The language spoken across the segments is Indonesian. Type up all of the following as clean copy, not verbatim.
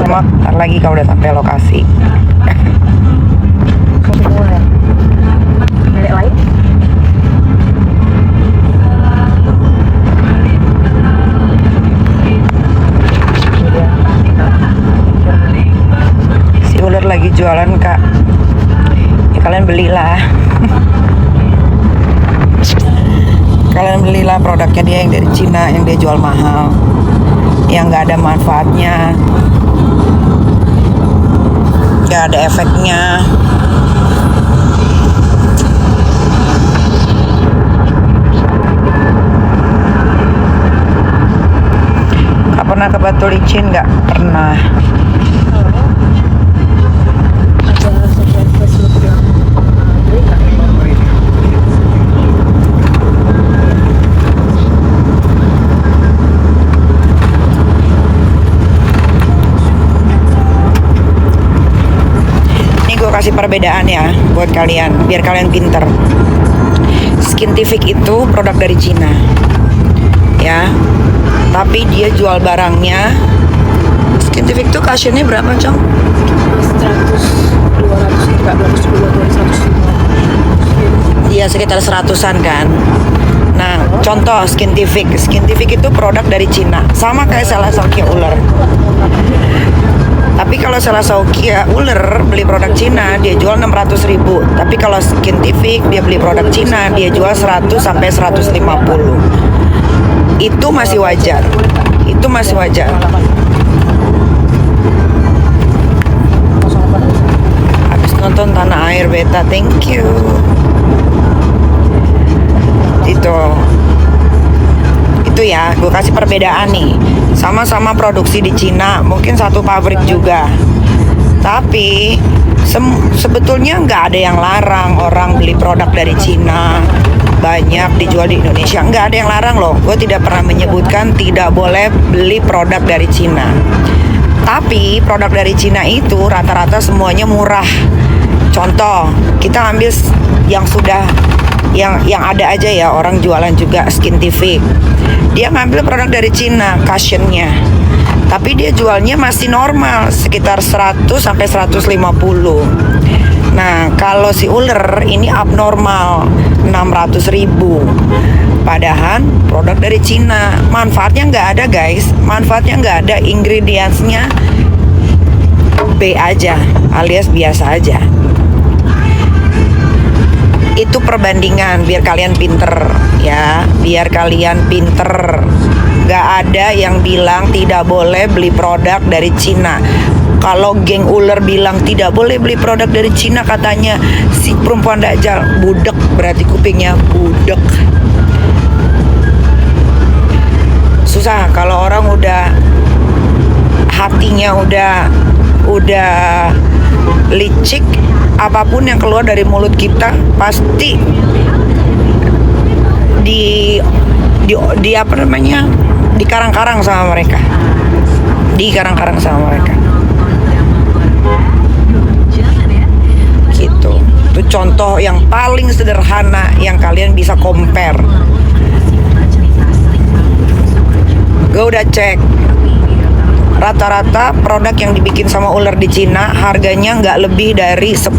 Cuma ntar lagi kalau udah sampai lokasi. Semua ya. Milik lain. Si ular lagi jualan kak, ya kalian belilah. Kalian belilah produknya dia yang dari Cina, yang dia jual mahal, yang nggak ada manfaatnya, nggak ada efeknya. Gak pernah ke Batu Licin? Nggak pernah. Ada sesuai Facebook yang beli nggak? Ini gue kasih perbedaan ya buat kalian, biar kalian pinter. Skintific itu produk dari Cina, ya. Tapi dia jual barangnya. Skintific tuh cushionnya berapa, Cong? 100, 200, 300, 200, 150. Iya, sekitar 100-an kan. Nah, contoh Skintific. Skintific itu produk dari Cina, sama kayak Selasukia ular. Tapi kalau Selasukia ular beli produk Cina, dia jual 600.000. Tapi kalau Skintific dia beli produk Cina, dia jual 100 sampai 150. Itu masih wajar. Itu masih wajar. Habis nonton Tanah Air Beta, thank you. Itu ya, gue kasih perbedaan nih. Sama-sama produksi di Cina, mungkin satu pabrik juga. Tapi sebetulnya nggak ada yang larang orang beli produk dari Cina banyak dijual di Indonesia. Nggak ada yang larang loh. Gue tidak pernah menyebutkan tidak boleh beli produk dari Cina. Tapi produk dari Cina itu rata-rata semuanya murah. Contoh, kita ambil yang sudah yang ada aja ya, orang jualan juga Skintific. Dia ngambil produk dari Cina, cushionnya. Tapi dia jualnya masih normal, sekitar 100 sampai 150. Nah, kalau si ular ini abnormal, 600.000. Padahal produk dari Cina, manfaatnya nggak ada guys, manfaatnya nggak ada, ingredientsnya B aja, alias biasa aja. Itu perbandingan biar kalian pinter ya, biar kalian pinter. Nggak ada yang bilang tidak boleh beli produk dari Cina. Kalau geng ular bilang tidak boleh beli produk dari Cina, katanya si perempuan dajjal, budek, berarti kupingnya budek. Susah kalau orang udah hatinya udah licik, apapun yang keluar dari mulut kita pasti di apa namanya, dikarang-karang sama mereka, dikarang-karang sama mereka. Gitu. Itu contoh yang paling sederhana yang kalian bisa compare. Gue udah cek, rata-rata produk yang dibikin sama ular di Cina harganya nggak lebih dari 10.000.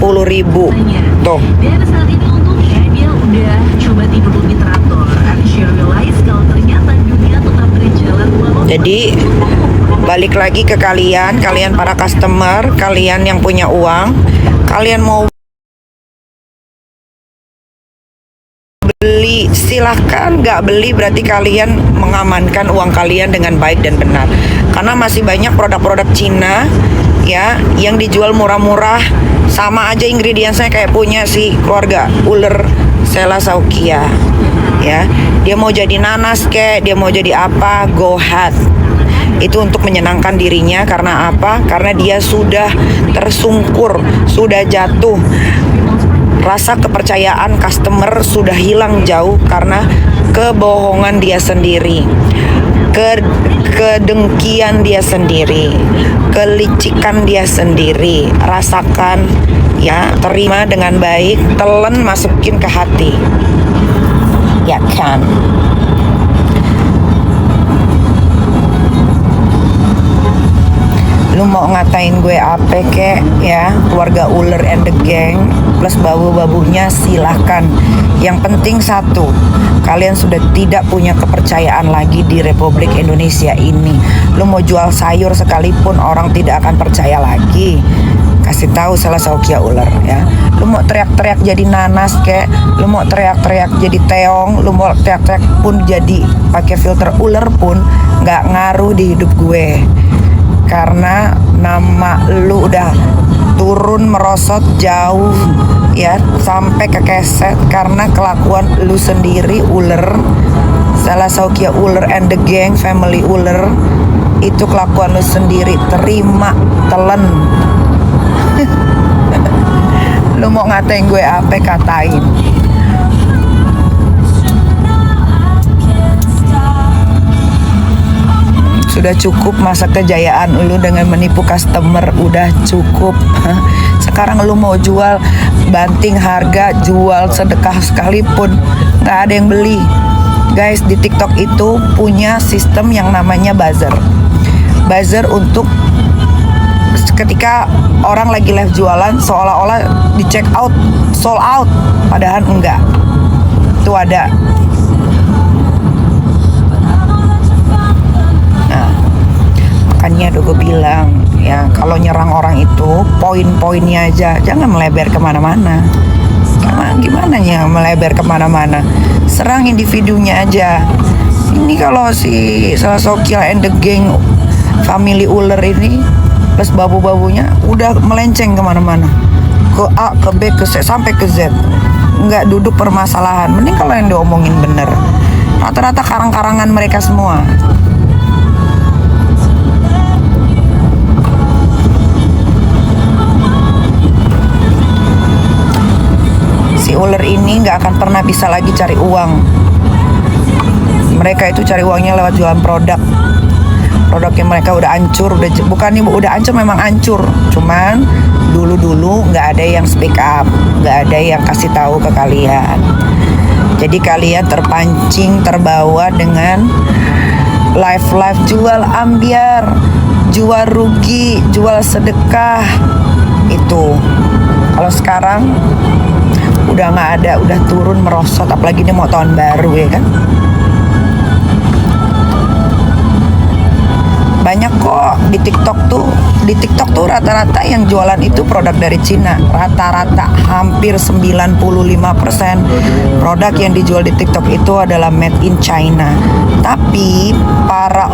Tuh. Dan saat ini untungnya dia udah coba tidur lebih teratur. And she realized kalau ternyata dunia tetap berjalan walau. Jadi balik lagi ke kalian para customer, kalian yang punya uang, kalian mau beli silahkan, nggak beli berarti kalian mengamankan uang kalian dengan baik dan benar. Karena masih banyak produk-produk Cina ya yang dijual murah-murah, sama aja ingredientsnya kayak punya si keluarga ular Selasukia ya. Dia mau jadi nanas kek, dia mau jadi apa, go ahead. Itu untuk menyenangkan dirinya. Karena apa? Karena dia sudah tersungkur, sudah jatuh. Rasa kepercayaan customer sudah hilang jauh karena kebohongan dia sendiri, kedengkian dia sendiri, kelicikan dia sendiri. Rasakan ya, terima dengan baik, telan masukin ke hati, ya kan. Lu mau ngatain gue apa kek ya, keluarga ular and the gang plus babu-babunya silahkan. Yang penting satu, kalian sudah tidak punya kepercayaan lagi di Republik Indonesia ini. Lu mau jual sayur sekalipun orang tidak akan percaya lagi. Kasih tahu salah Saukia ular ya. Lu mau teriak-teriak jadi nanas kek, lu mau teriak-teriak jadi teong, lu mau teriak-teriak pun jadi pakai filter ular pun nggak ngaruh di hidup gue. Karena nama lu udah turun merosot jauh ya, sampai ke keset karena kelakuan lu sendiri ular. Salah Saukia ular and the gang, family ular. Itu kelakuan lu sendiri, terima telan. Lu mau ngatain gue apa, katain. Sudah cukup masa kejayaan lu dengan menipu customer, udah cukup. Sekarang lu mau jual banting harga, jual sedekah sekalipun nggak ada yang beli. Guys, di TikTok itu punya sistem yang namanya buzzer. Buzzer untuk ketika orang lagi live jualan seolah-olah di check out, sold out, padahal enggak. Itu ada. Nah, makanya udah gue bilang ya, kalau nyerang orang itu poin-poinnya aja, jangan melebar kemana-mana. Gimana ya melebar kemana-mana? Serang individunya aja. Ini kalau si Salah Saukia and the gang family ular ini plus babu-babunya udah melenceng kemana-mana, ke A, ke B, ke C, sampai ke Z. Nggak duduk permasalahan. Mending kalau yang diomongin bener. Rata-rata karang-karangan mereka semua. Si ular ini nggak akan pernah bisa lagi cari uang. Mereka itu cari uangnya lewat jualan produk. Produknya mereka udah hancur, udah hancur, memang hancur. Cuman dulu nggak ada yang speak up, nggak ada yang kasih tahu ke kalian. Jadi kalian terpancing, terbawa dengan live jual ambiar, jual rugi, jual sedekah. Itu kalau sekarang udah nggak ada, udah turun merosot. Apalagi ini mau tahun baru ya kan. Banyak kok di TikTok tuh rata-rata yang jualan itu produk dari Cina. Rata-rata hampir 95% produk yang dijual di TikTok itu adalah made in China. Tapi para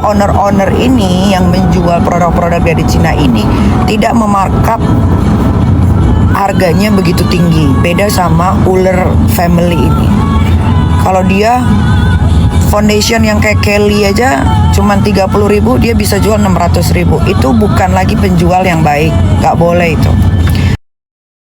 owner ini yang menjual produk-produk dari Cina ini tidak memarkup harganya begitu tinggi. Beda sama ular family ini. Kalau dia foundation yang kayak Kelly aja cuman 30.000, dia bisa jual 600.000. Itu bukan lagi penjual yang baik, nggak boleh itu.